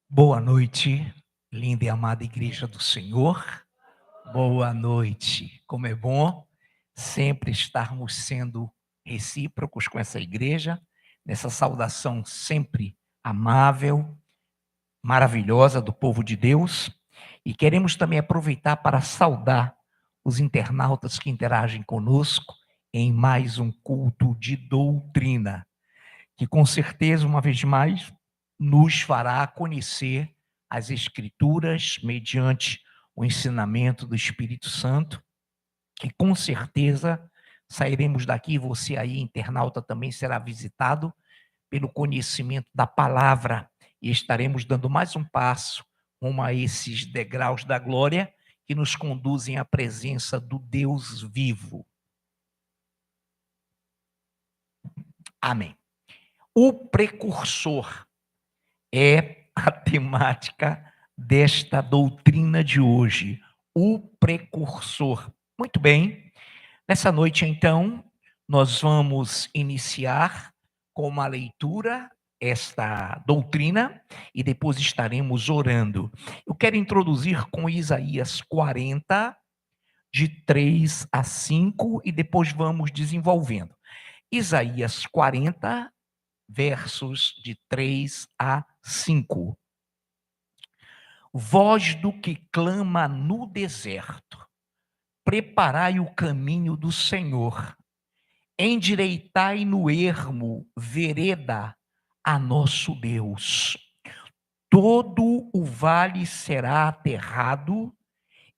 Boa noite, linda e amada Igreja do Senhor. Boa noite. Como é bom sempre estarmos sendo recíprocos com essa igreja, nessa saudação sempre amável, maravilhosa do povo de Deus. E queremos também aproveitar para saudar os internautas que interagem conosco em mais um culto de doutrina, que com certeza, uma vez mais, nos fará conhecer as Escrituras mediante o ensinamento do Espírito Santo, que com certeza sairemos daqui, você aí, internauta, também será visitado pelo conhecimento da palavra e estaremos dando mais um passo rumo a esses degraus da glória que nos conduzem à presença do Deus vivo. Amém. O precursor é a temática desta doutrina de hoje, o precursor. Muito bem, nessa noite, então, nós vamos iniciar com uma leitura esta doutrina e depois estaremos orando. Eu quero introduzir com Isaías 40, de 3 a 5, e depois vamos desenvolvendo. Isaías 40, versos de 3 a 5. Voz do que clama no deserto, preparai o caminho do Senhor, endireitai no ermo vereda a nosso Deus. Todo o vale será aterrado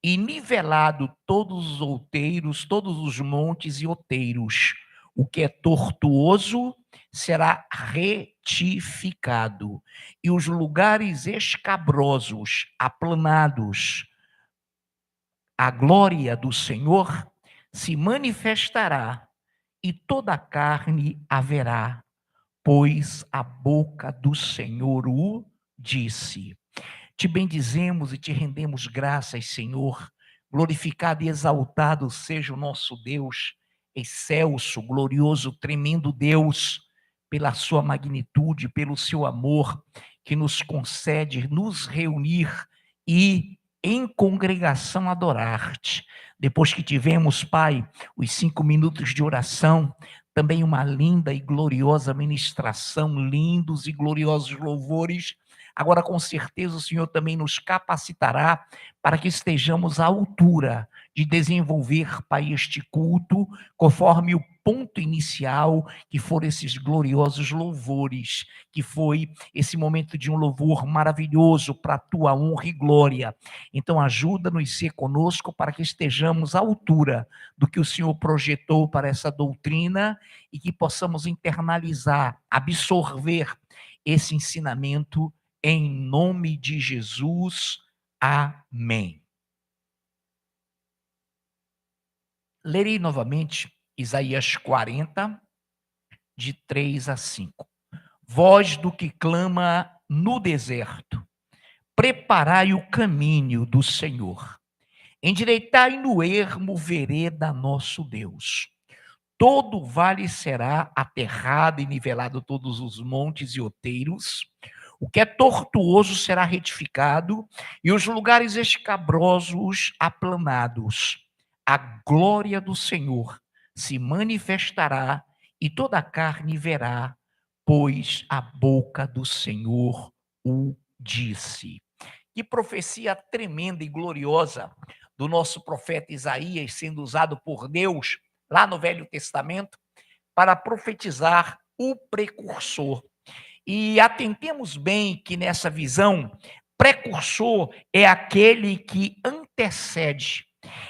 e nivelado todos os outeiros, todos os montes e outeiros. O que é tortuoso será retificado, e os lugares escabrosos aplanados. A glória do Senhor se manifestará, e toda a carne haverá, pois a boca do Senhor o disse. Te bendizemos e te rendemos graças, Senhor. Glorificado e exaltado seja o nosso Deus, excelso, glorioso, tremendo Deus, pela sua magnitude, pelo seu amor, que nos concede nos reunir e em congregação adorar-te. Depois que tivemos, Pai, os 5 minutos de oração, também uma linda e gloriosa ministração, lindos e gloriosos louvores. Agora, com certeza, o Senhor também nos capacitará para que estejamos à altura de desenvolver, Pai, este culto, conforme o ponto inicial, que foram esses gloriosos louvores, que foi esse momento de um louvor maravilhoso para a tua honra e glória. Então, ajuda-nos a ser conosco para que estejamos à altura do que o Senhor projetou para essa doutrina e que possamos internalizar, absorver esse ensinamento em nome de Jesus. Amém. Lerei novamente Isaías 40, de 3 a 5. Voz do que clama no deserto, preparai o caminho do Senhor, endireitai no ermo vereda nosso Deus. Todo vale será aterrado e nivelado todos os montes e outeiros. O que é tortuoso será retificado e os lugares escabrosos aplanados. A glória do Senhor se manifestará e toda a carne verá, pois a boca do Senhor o disse. Que profecia tremenda e gloriosa do nosso profeta Isaías, sendo usado por Deus lá no Velho Testamento para profetizar o precursor. E atentemos bem que nessa visão, precursor é aquele que antecede,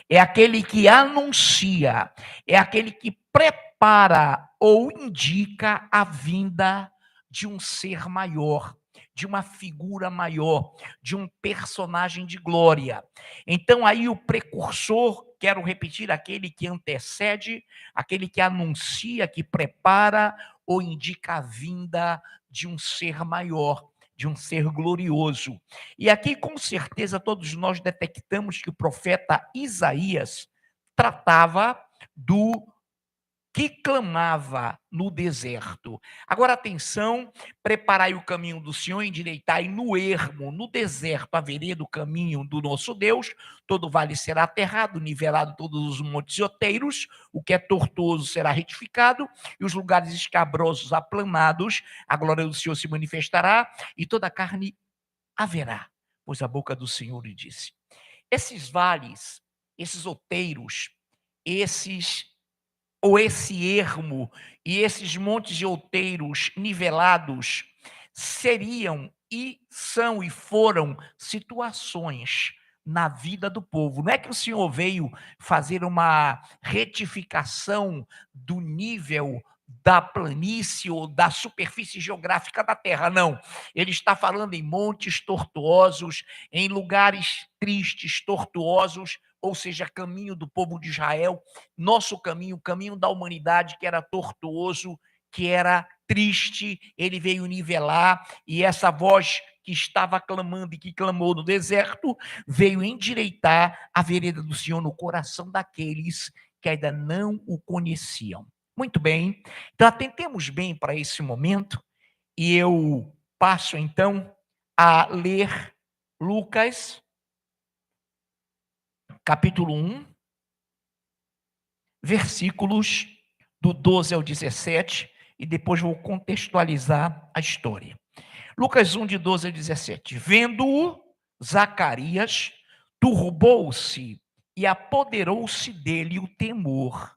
é aquele que anuncia, é aquele que prepara ou indica a vinda de um ser maior, de uma figura maior, de um personagem de glória. Então aí o precursor, quero repetir, aquele que antecede, aquele que anuncia, que prepara ou indica a vinda de um ser maior, de um ser glorioso. E aqui, com certeza, todos nós detectamos que o profeta Isaías tratava do que clamava no deserto. Agora atenção, preparai o caminho do Senhor, endireitai no ermo, no deserto, a vereda, o caminho do nosso Deus, todo vale será aterrado, nivelado todos os montes e outeiros, o que é tortuoso será retificado, e os lugares escabrosos aplanados, a glória do Senhor se manifestará, e toda a carne haverá, pois a boca do Senhor lhe disse. Esses vales, esses outeiros, esse ermo e esses montes de outeiros nivelados seriam e são e foram situações na vida do povo. Não é que o Senhor veio fazer uma retificação do nível da planície ou da superfície geográfica da terra, não. Ele está falando em montes tortuosos, em lugares tristes, tortuosos, ou seja, caminho do povo de Israel, nosso caminho, o caminho da humanidade que era tortuoso, que era triste, ele veio nivelar, e essa voz que estava clamando e que clamou no deserto, veio endireitar a vereda do Senhor no coração daqueles que ainda não o conheciam. Muito bem, então atentemos bem para esse momento, e eu passo então a ler Lucas, capítulo 1, versículos do 12 ao 17, e depois vou contextualizar a história. Lucas 1, de 12 a 17. Vendo-o, Zacarias turbou-se e apoderou-se dele o temor.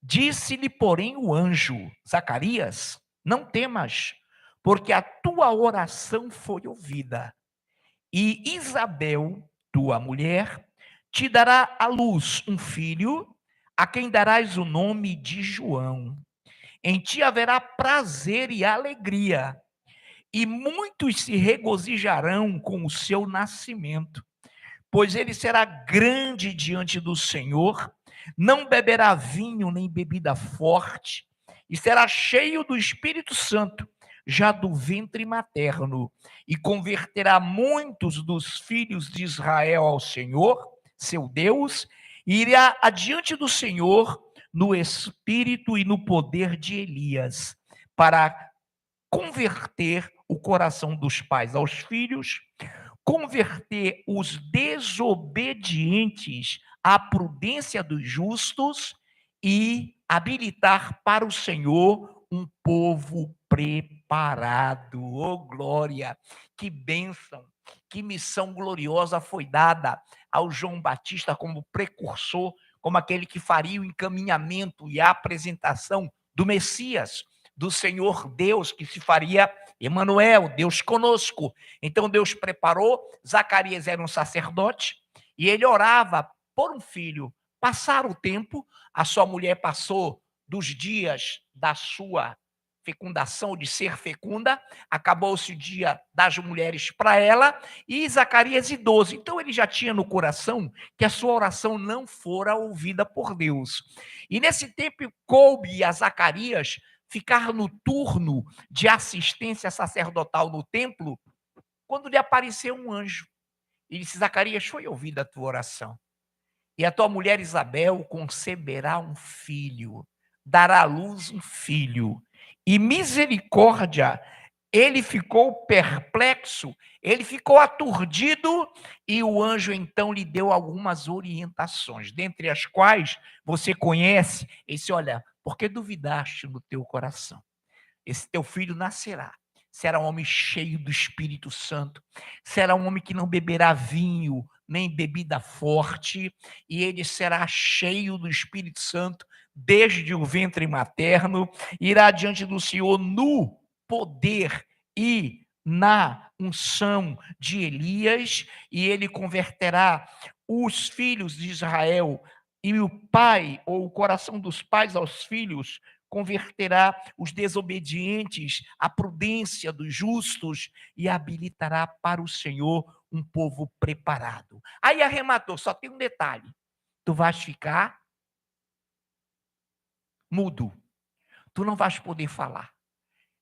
Disse-lhe, porém, o anjo: Zacarias, não temas, porque a tua oração foi ouvida. E Isabel, tua mulher, te dará à luz um filho, a quem darás o nome de João. Em ti haverá prazer e alegria, e muitos se regozijarão com o seu nascimento, pois ele será grande diante do Senhor, não beberá vinho nem bebida forte, e será cheio do Espírito Santo, já do ventre materno, e converterá muitos dos filhos de Israel ao Senhor, seu Deus, e irá adiante do Senhor no espírito e no poder de Elias, para converter o coração dos pais aos filhos, converter os desobedientes à prudência dos justos e habilitar para o Senhor um povo preparado. Oh, glória! Que bênção, que missão gloriosa foi dada ao João Batista como precursor, como aquele que faria o encaminhamento e a apresentação do Messias, do Senhor Deus, que se faria Emanuel, Deus conosco. Então Deus preparou, Zacarias era um sacerdote, e ele orava por um filho. Passar o tempo, a sua mulher passou dos dias da sua fecundação, de ser fecunda, acabou-se o dia das mulheres para ela, e Zacarias idoso. Então ele já tinha no coração que a sua oração não fora ouvida por Deus. E nesse tempo coube a Zacarias ficar no turno de assistência sacerdotal no templo, quando lhe apareceu um anjo. E disse: Zacarias, foi ouvida a tua oração. E a tua mulher Isabel conceberá um filho, dará à luz um filho. E misericórdia, ele ficou perplexo, ele ficou aturdido, e o anjo então lhe deu algumas orientações, dentre as quais você conhece esse: olha, porque duvidaste no teu coração? Esse teu filho nascerá, será um homem cheio do Espírito Santo, será um homem que não beberá vinho, nem bebida forte, e ele será cheio do Espírito Santo desde o ventre materno, irá diante do Senhor no poder e na unção de Elias, e ele converterá os filhos de Israel, e o pai, ou o coração dos pais aos filhos, converterá os desobedientes à prudência dos justos e habilitará para o Senhor um povo preparado. Aí arrematou, só tem um detalhe: tu vais ficar mudo, tu não vais poder falar.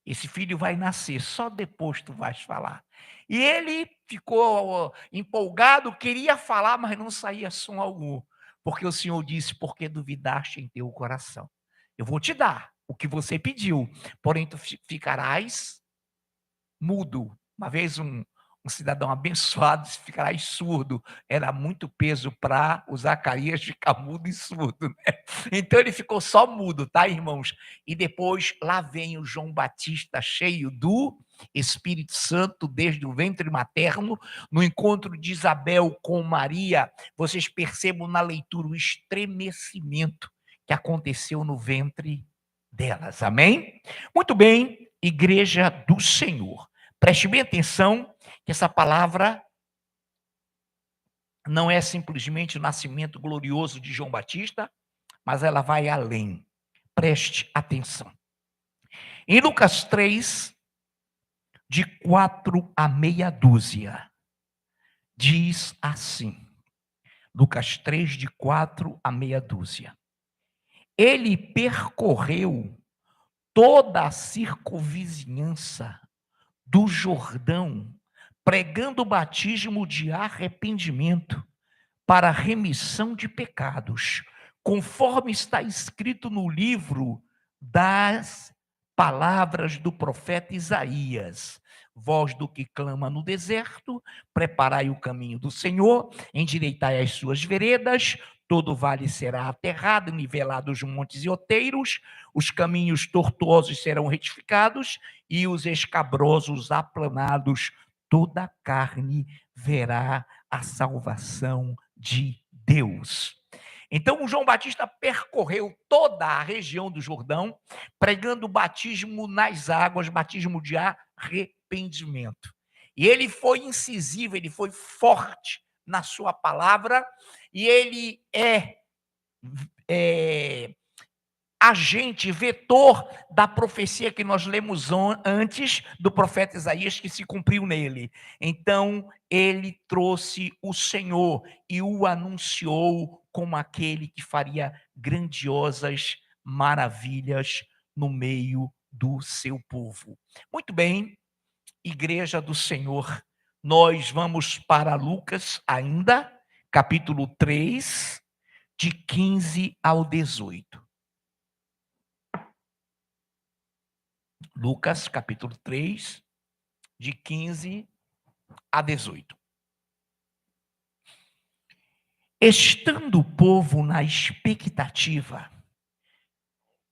Esse filho vai nascer, só depois tu vais falar. E ele ficou empolgado, queria falar, mas não saía som algum, porque o Senhor disse: porque duvidaste em teu coração. eu vou te dar o que você pediu, porém tu ficarás mudo. Uma vez um cidadão abençoado disse: ficarás surdo. Era muito peso para o Zacarias ficar mudo e surdo, né? Então ele ficou só mudo, tá, irmãos? E depois lá vem o João Batista cheio do Espírito Santo desde o ventre materno, no encontro de Isabel com Maria. Vocês percebam na leitura o estremecimento que aconteceu no ventre delas. Amém? Muito bem, igreja do Senhor. Preste bem atenção que essa palavra não é simplesmente o nascimento glorioso de João Batista, mas ela vai além. Preste atenção. Em Lucas 3, de 4 a meia dúzia, diz assim. Lucas 3, de 4 a meia dúzia. Ele percorreu toda a circunvizinhança do Jordão, pregando o batismo de arrependimento para remissão de pecados, conforme está escrito no livro das palavras do profeta Isaías. Voz do que clama no deserto, preparai o caminho do Senhor, endireitai as suas veredas, todo vale será aterrado, nivelados os montes e outeiros, os caminhos tortuosos serão retificados e os escabrosos aplanados, toda a carne verá a salvação de Deus. Então, o João Batista percorreu toda a região do Jordão, pregando o batismo nas águas, batismo de arrependimento. E ele foi incisivo, ele foi forte na sua palavra, e ele é agente, vetor da profecia que nós lemos antes do profeta Isaías, que se cumpriu nele. Então, ele trouxe o Senhor e o anunciou como aquele que faria grandiosas maravilhas no meio do seu povo. Muito bem, igreja do Senhor, nós vamos para Lucas ainda, capítulo 3, de 15 ao 18. Lucas, capítulo 3, de 15 a 18. Estando o povo na expectativa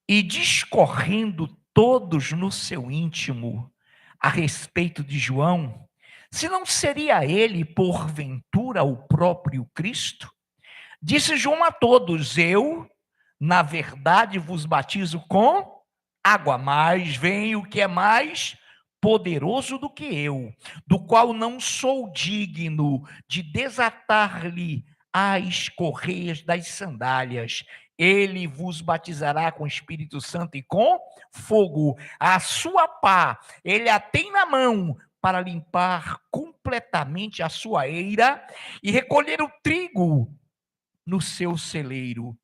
e discorrendo todos no seu íntimo a respeito de João, se não seria ele, porventura, o próprio Cristo, disse João a todos: eu, na verdade, vos batizo com água, mas vem o que é mais poderoso do que eu, do qual não sou digno de desatar-lhe as correias das sandálias. Ele vos batizará com Espírito Santo e com fogo. A sua pá, ele a tem na mão para limpar completamente a sua eira e recolher o trigo no seu celeiro.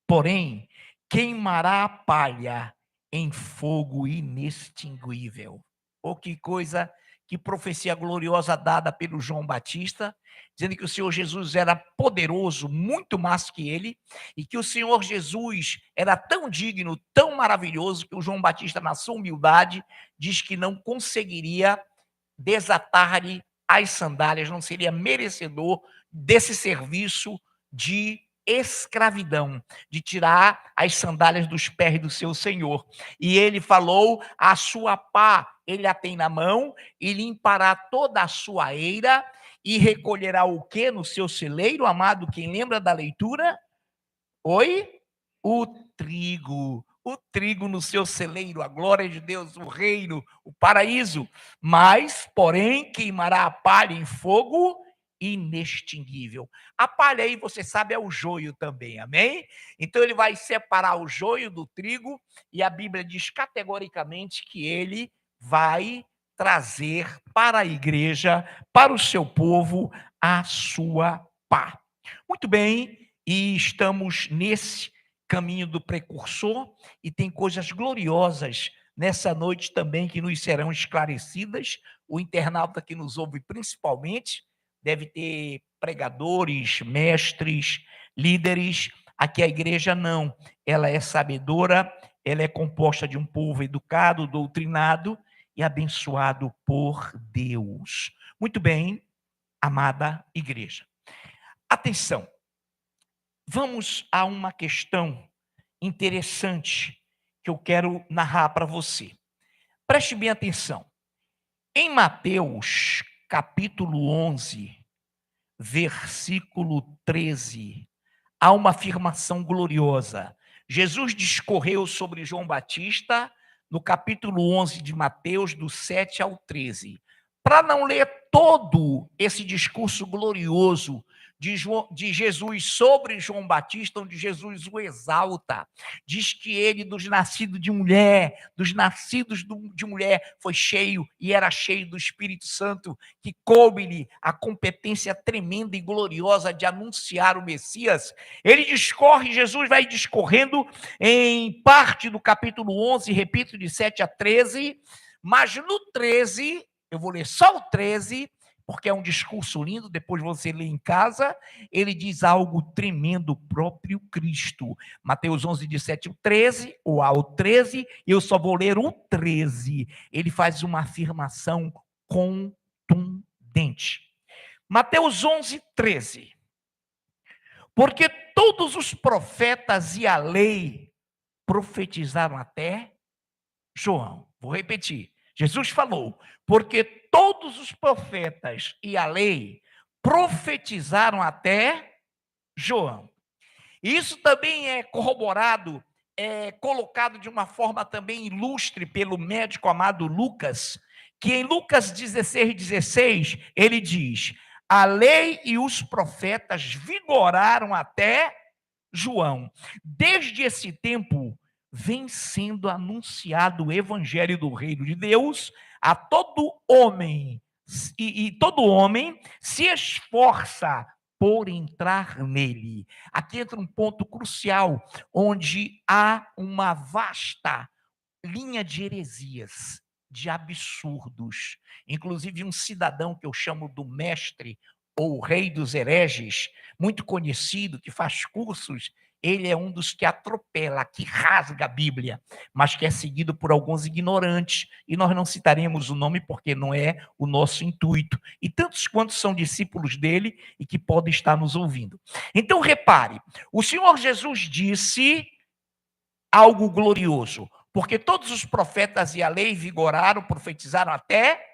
Porém, queimará a palha em fogo inextinguível. Oh, que coisa, que profecia gloriosa dada pelo João Batista, dizendo que o Senhor Jesus era poderoso, muito mais que ele, e que o Senhor Jesus era tão digno, tão maravilhoso, que o João Batista, na sua humildade, diz que não conseguiria desatar-lhe as sandálias, não seria merecedor desse serviço de escravidão, de tirar as sandálias dos pés do seu senhor. E ele falou: a sua pá ele a tem na mão, e limpará toda a sua eira, e recolherá o que no seu celeiro, amado? Quem lembra da leitura? Oi? O trigo. O trigo no seu celeiro, a glória de Deus, o reino, o paraíso. Mas, porém, queimará a palha em fogo inextinguível. A palha aí, você sabe, é o joio também, amém? Então ele vai separar o joio do trigo, e a Bíblia diz categoricamente que ele vai trazer para a igreja, para o seu povo, a sua pá. Muito bem, e estamos nesse caminho do precursor, e tem coisas gloriosas nessa noite também que nos serão esclarecidas. O internauta que nos ouve principalmente deve ter pregadores, mestres, líderes Aqui a igreja não, ela é sabedora, ela é composta de um povo educado, doutrinado e abençoado por Deus. Muito bem, amada igreja. Atenção, vamos a uma questão interessante que eu quero narrar para você. Preste bem atenção. Em Mateus, capítulo 11, versículo 13, há uma afirmação gloriosa. Jesus discorreu sobre João Batista no capítulo 11 de Mateus, do 7 ao 13. Para não ler todo esse discurso glorioso de Jesus sobre João Batista, onde Jesus o exalta, diz que ele, dos nascidos de mulher, de mulher, foi cheio e era cheio do Espírito Santo, que coube-lhe a competência tremenda e gloriosa de anunciar o Messias. Ele discorre, Jesus vai discorrendo em parte do capítulo 11, repito, de 7 a 13, mas no 13, eu vou ler só o 13, porque é um discurso lindo, depois você lê em casa, ele diz algo tremendo, o próprio Cristo. Mateus 11, de 7 ao 13, ou ao 13, eu só vou ler o 13. Ele faz uma afirmação contundente. Mateus 11, 13. Porque todos os profetas e a lei profetizaram até João. Vou repetir. Jesus falou, porque todos os profetas e a lei profetizaram até João. Isso também é corroborado, é colocado de uma forma também ilustre pelo médico amado Lucas, que em Lucas 16, ele diz: a lei e os profetas vigoraram até João. Desde esse tempo, vem sendo anunciado o evangelho do reino de Deus a todo homem, e todo homem se esforça por entrar nele. Aqui entra um ponto crucial, onde há uma vasta linha de heresias, de absurdos. Inclusive um cidadão que eu chamo do mestre, ou rei dos hereges, muito conhecido, que faz cursos, ele é um dos que atropela, que rasga a Bíblia, mas que é seguido por alguns ignorantes, e nós não citaremos o nome porque não é o nosso intuito, e tantos quantos são discípulos dele e que podem estar nos ouvindo. Então, repare, o Senhor Jesus disse algo glorioso, porque todos os profetas e a lei vigoraram, profetizaram até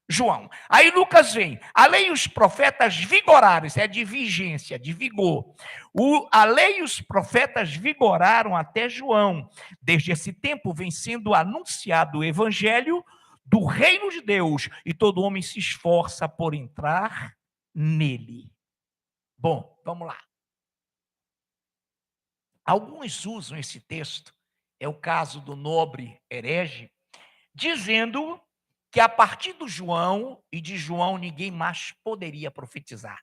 João. Aí Lucas vem, a lei e os profetas vigoraram, isso é de vigência, de vigor. A lei e os profetas vigoraram até João. Desde esse tempo vem sendo anunciado o evangelho do reino de Deus, e todo homem se esforça por entrar nele. Bom, vamos lá. Alguns usam esse texto, é o caso do nobre herege, dizendo que a partir do João, e de João ninguém mais poderia profetizar.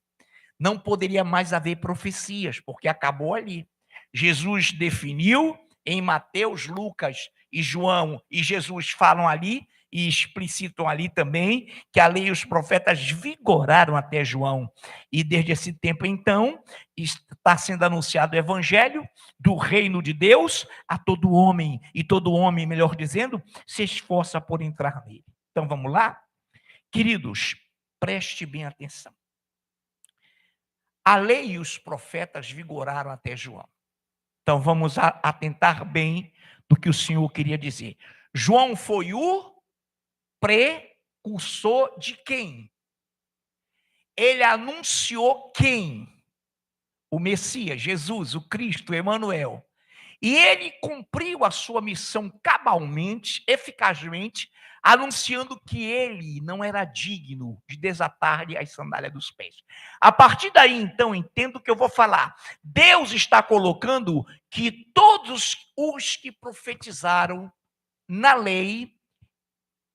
Não poderia mais haver profecias, porque acabou ali. Jesus definiu em Mateus, Lucas e João, e Jesus falam ali, e explicitam ali também, que a lei e os profetas vigoraram até João. E desde esse tempo, então, está sendo anunciado o evangelho do reino de Deus a todo homem, e todo homem, melhor dizendo, se esforça por entrar nele. Então, vamos lá? Queridos, preste bem atenção. A lei e os profetas vigoraram até João. Então, vamos atentar bem do que o Senhor queria dizer. João foi o precursor de quem? Ele anunciou quem? O Messias, Jesus, o Cristo, Emanuel. E ele cumpriu a sua missão cabalmente, eficazmente, anunciando que ele não era digno de desatar-lhe as sandálias dos pés. A partir daí, então, entendo o que eu vou falar. Deus está colocando que todos os que profetizaram na lei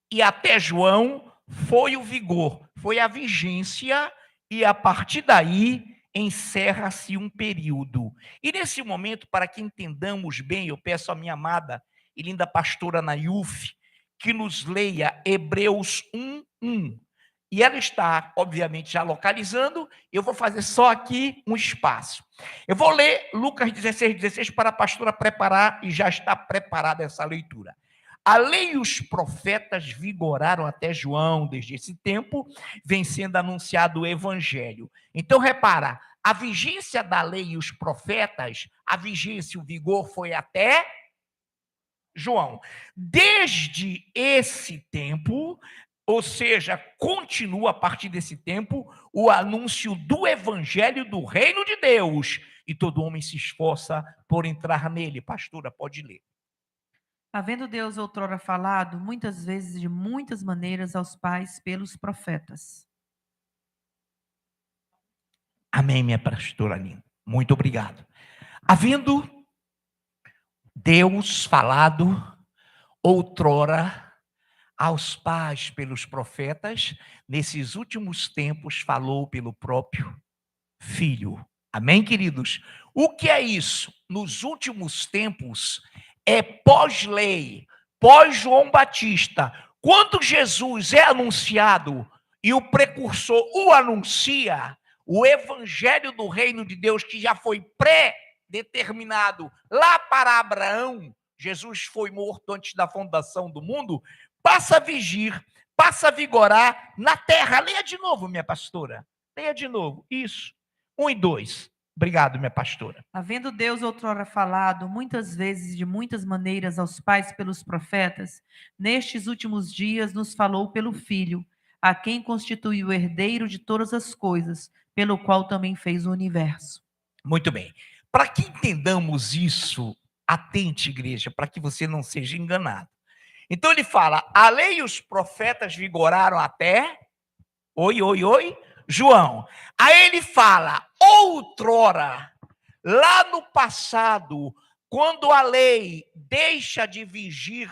e até João foi o vigor, foi a vigência, e a partir daí encerra-se um período. E nesse momento, para que entendamos bem, eu peço à minha amada e linda pastora Nayuf que nos leia Hebreus 1:1. E ela está, obviamente, já localizando. Eu vou fazer só aqui um espaço. Eu vou ler Lucas 16:16 para a pastora preparar, e já está preparada essa leitura. A lei e os profetas vigoraram até João. Desde esse tempo, vem sendo anunciado o evangelho. Então, repara, a vigência da lei e os profetas, a vigência, o vigor foi até João. Desde esse tempo, ou seja, continua a partir desse tempo o anúncio do evangelho do reino de Deus, e todo homem se esforça por entrar nele. Pastora, pode ler. Havendo Deus outrora falado, muitas vezes e de muitas maneiras aos pais pelos profetas. Amém, minha pastora linda. Muito obrigado. Havendo Deus falado outrora aos pais pelos profetas, nesses últimos tempos falou pelo próprio Filho. Amém, queridos? O que é isso? Nos últimos tempos, é pós-lei, pós-João Batista. Quando Jesus é anunciado e o precursor o anuncia, o evangelho do reino de Deus, que já foi pré-determinado lá para Abraão, Jesus foi morto antes da fundação do mundo, passa a vigir, passa a vigorar na terra. Leia de novo, minha pastora. Leia de novo. Isso. 1 e 2. Obrigado, minha pastora. Havendo Deus outrora falado, muitas vezes e de muitas maneiras aos pais pelos profetas, nestes últimos dias nos falou pelo Filho, a quem constituiu o herdeiro de todas as coisas, pelo qual também fez o universo. Muito bem. Para que entendamos isso, atente, igreja, para que você não seja enganado. Então ele fala: a lei e os profetas vigoraram até. Oi, João. Aí ele fala: outrora, lá no passado, quando a lei deixa de vigir,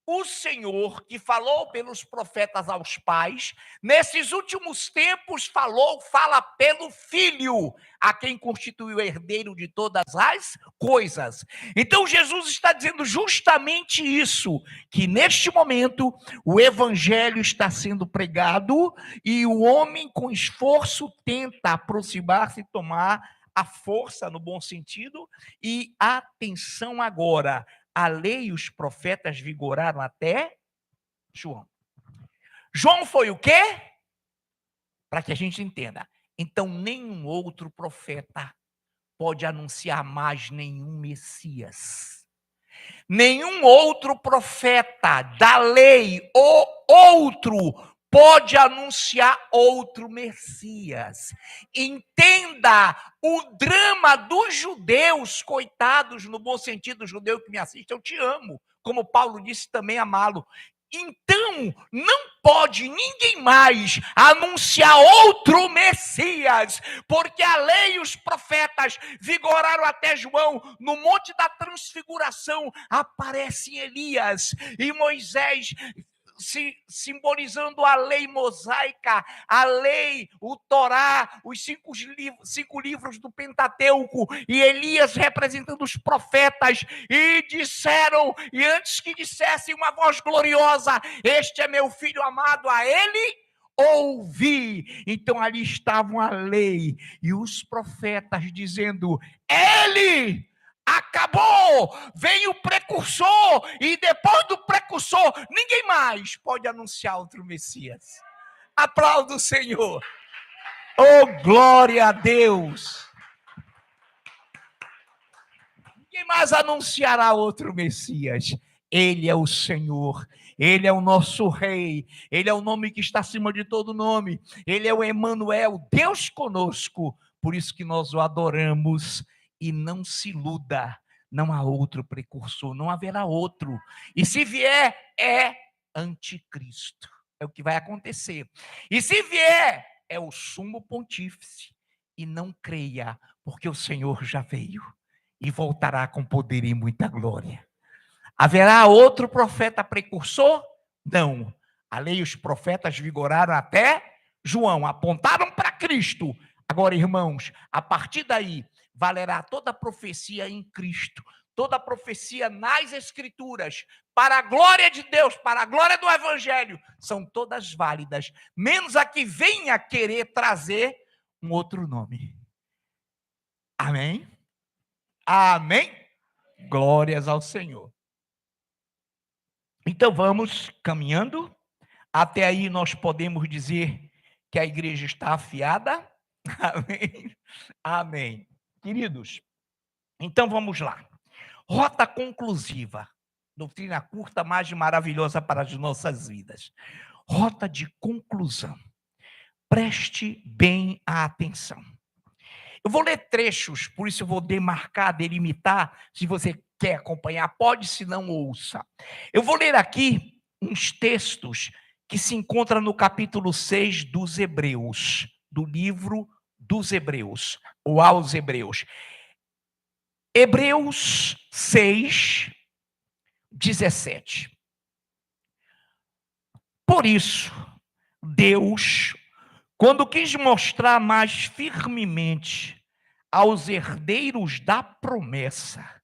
o Senhor, que falou pelos profetas aos pais, nesses últimos tempos fala pelo Filho, a quem constituiu o herdeiro de todas as coisas. Então Jesus está dizendo justamente isso, que neste momento o evangelho está sendo pregado e o homem com esforço tenta aproximar-se e tomar a força no bom sentido. E atenção agora, a lei e os profetas vigoraram até João. João foi o quê? Para que a gente entenda. Então, nenhum outro profeta pode anunciar mais nenhum Messias. Nenhum outro profeta da lei ou outro pode anunciar outro Messias. Entenda o drama dos judeus, coitados, no bom sentido, judeu que me assiste, eu te amo. Como Paulo disse, também amá-lo. Então, não pode ninguém mais anunciar outro Messias, porque a lei e os profetas vigoraram até João. No Monte da Transfiguração aparece Elias e Moisés, simbolizando a lei mosaica, a lei, o Torá, os cinco livros do Pentateuco, e Elias representando os profetas, e disseram, e antes que dissessem uma voz gloriosa: este é meu filho amado, a ele ouvi. Então ali estavam a lei e os profetas dizendo: ele acabou, vem o precursor, e depois do precursor, ninguém mais pode anunciar outro Messias. Aplauda o Senhor. Oh, glória a Deus. Ninguém mais anunciará outro Messias. Ele é o Senhor, Ele é o nosso Rei, Ele é o nome que está acima de todo nome, Ele é o Emanuel, Deus conosco. Por isso que nós o adoramos. E não se iluda, não há outro precursor, não haverá outro. E se vier, é anticristo. É o que vai acontecer. E se vier, é o sumo pontífice. E não creia, porque o Senhor já veio e voltará com poder e muita glória. Haverá outro profeta precursor? Não. A lei e os profetas vigoraram até João, apontaram para Cristo. Agora, irmãos, a partir daí, valerá toda a profecia em Cristo. toda profecia nas Escrituras, para a glória de Deus, para a glória do Evangelho, são todas válidas, menos a que venha querer trazer um outro nome. Amém? Amém? Glórias ao Senhor. Então vamos caminhando. Até aí nós podemos dizer que a igreja está afiada. Amém? Amém. Queridos, então vamos lá. Rota conclusiva. Doutrina curta, mas maravilhosa para as nossas vidas. Rota de conclusão. Preste bem a atenção. Eu vou ler trechos, por isso eu vou demarcar, delimitar. Se você quer acompanhar, pode, se não, ouça. Eu vou ler aqui uns textos que se encontram no capítulo 6 dos Hebreus, do livro dos Hebreus, ou aos Hebreus. Hebreus 6, 17. Por isso, Deus, quando quis mostrar mais firmemente aos herdeiros da promessa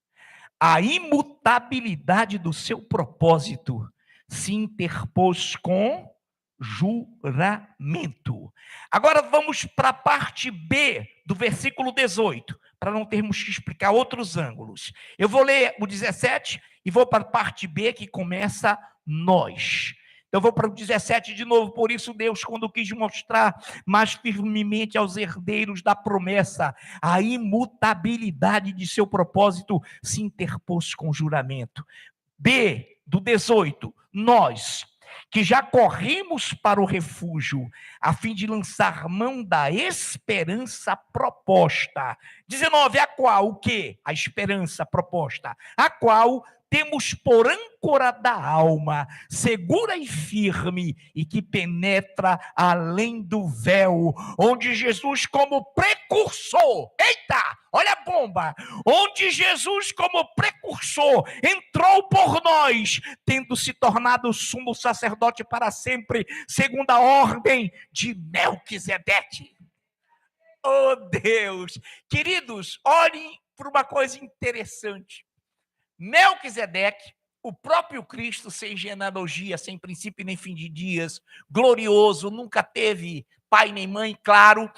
a imutabilidade do seu propósito, se interpôs com juramento. Agora vamos para a parte B do versículo 18, para não termos que explicar outros ângulos. Eu vou ler o 17 e vou para a parte B, que começa nós. Então, eu vou para o 17 de novo. Por isso, Deus, quando quis mostrar mais firmemente aos herdeiros da promessa a imutabilidade de seu propósito, se interpôs com juramento. B, do 18, nós, que já corremos para o refúgio, a fim de lançar mão da esperança proposta. 19, a qual, o quê? A esperança proposta. A qual temos por âncora da alma, segura e firme, e que penetra além do véu, onde Jesus como precursor, eita, olha a bomba, onde Jesus como precursor entrou por nós, tendo se tornado sumo sacerdote para sempre, segundo a ordem de Melquisedeque. Oh Deus! Queridos, olhem para uma coisa interessante. Melquisedeque, o próprio Cristo, sem genealogia, sem princípio nem fim de dias, glorioso, nunca teve pai nem mãe, claro.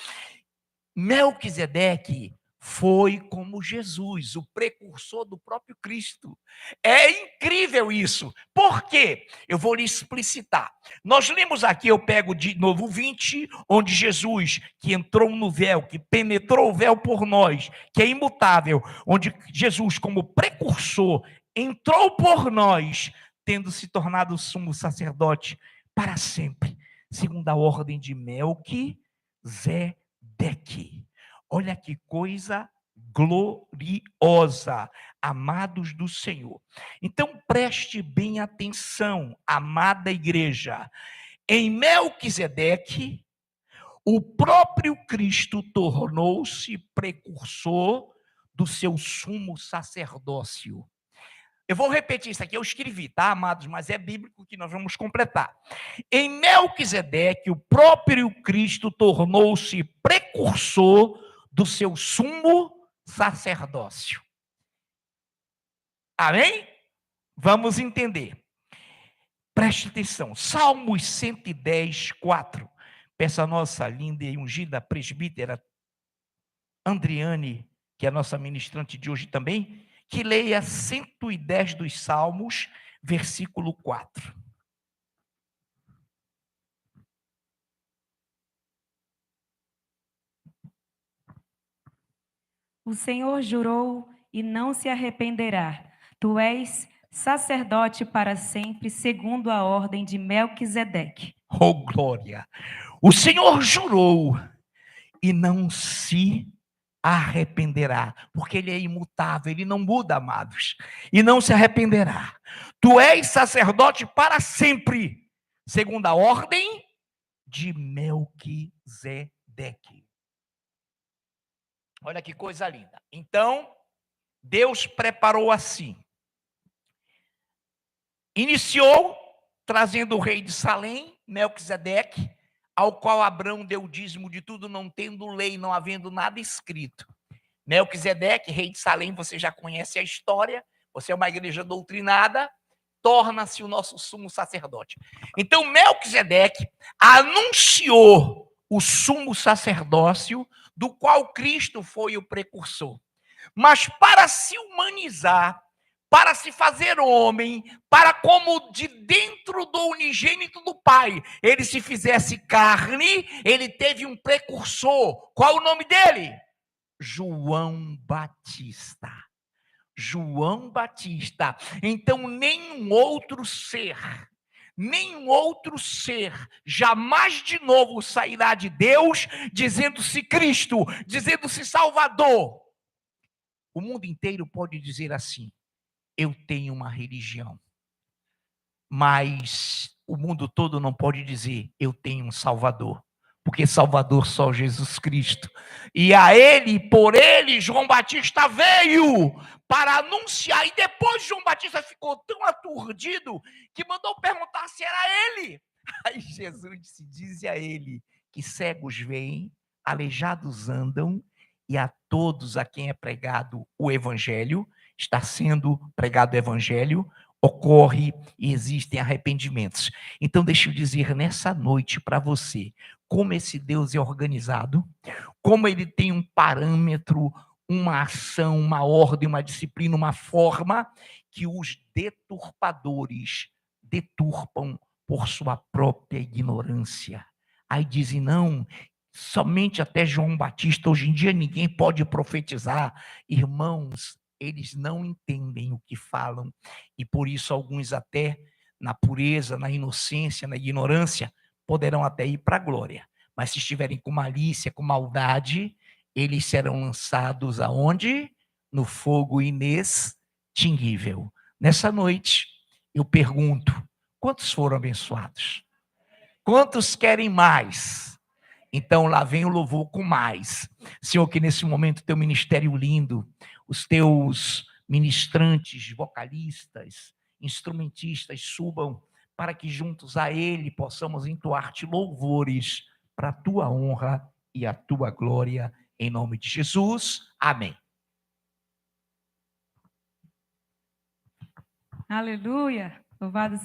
Melquisedeque foi como Jesus, o precursor do próprio Cristo. É incrível isso. Por quê? Eu vou lhe explicitar. Nós lemos aqui, eu pego de novo 20, onde Jesus, que entrou no véu, que penetrou o véu por nós, que é imutável, onde Jesus, como precursor, entrou por nós, tendo se tornado sumo sacerdote para sempre, segundo a ordem de Melquisedeque. Olha que coisa gloriosa, amados do Senhor. Então preste bem atenção, amada igreja. Em Melquisedeque, o próprio Cristo tornou-se precursor do seu sumo sacerdócio. Eu vou repetir isso aqui, eu escrevi, tá, amados? Mas é bíblico que nós vamos completar. Em Melquisedeque, o próprio Cristo tornou-se precursor do seu sumo sacerdócio. Amém? Vamos entender. Preste atenção. Salmos 110, 4. Peço a nossa linda e ungida presbítera Andriane, que é a nossa ministrante de hoje também, que leia 110 dos Salmos, versículo 4. O Senhor jurou e não se arrependerá. Tu és sacerdote para sempre, segundo a ordem de Melquisedeque. Oh, glória! O Senhor jurou e não se arrependerá, porque ele é imutável, ele não muda, amados, e não se arrependerá. Tu és sacerdote para sempre, segundo a ordem de Melquisedeque. Olha que coisa linda. Então, Deus preparou assim. Iniciou trazendo o rei de Salém, Melquisedeque, ao qual Abrão deu o dízimo de tudo, não tendo lei, não havendo nada escrito. Melquisedeque, rei de Salém, você já conhece a história, você é uma igreja doutrinada, torna-se o nosso sumo sacerdote. Então, Melquisedeque anunciou o sumo sacerdócio, do qual Cristo foi o precursor. Mas para se humanizar, para se fazer homem, para como de dentro do unigênito do Pai, ele se fizesse carne, ele teve um precursor. Qual o nome dele? João Batista. João Batista. Então, nenhum outro ser jamais de novo sairá de Deus dizendo-se Cristo, dizendo-se Salvador. O mundo inteiro pode dizer assim: eu tenho uma religião. Mas o mundo todo não pode dizer eu tenho um Salvador. Porque Salvador só Jesus Cristo. E a ele, por ele, João Batista veio para anunciar. E depois João Batista ficou tão aturdido que mandou perguntar se era ele. Aí Jesus disse: dize a ele que cegos veem, aleijados andam, e a todos a quem é pregado o evangelho, está sendo pregado o evangelho, ocorre e existem arrependimentos. Então, deixa eu dizer nessa noite para você, como esse Deus é organizado, como ele tem um parâmetro, uma ação, uma ordem, uma disciplina, uma forma que os deturpadores deturpam por sua própria ignorância. Aí dizem, não, somente até João Batista, hoje em dia ninguém pode profetizar. Irmãos, eles não entendem o que falam, e por isso alguns até na pureza, na inocência, na ignorância, poderão até ir para a glória. Mas se estiverem com malícia, com maldade, eles serão lançados aonde? No fogo inextinguível. Nessa noite, eu pergunto, quantos foram abençoados? Quantos querem mais? Então, lá vem o louvor com mais. Senhor, que nesse momento teu ministério lindo, os teus ministrantes, vocalistas, instrumentistas subam, para que juntos a ele possamos entoar-te louvores para a tua honra e a tua glória, em nome de Jesus. Amém. Aleluia. Louvado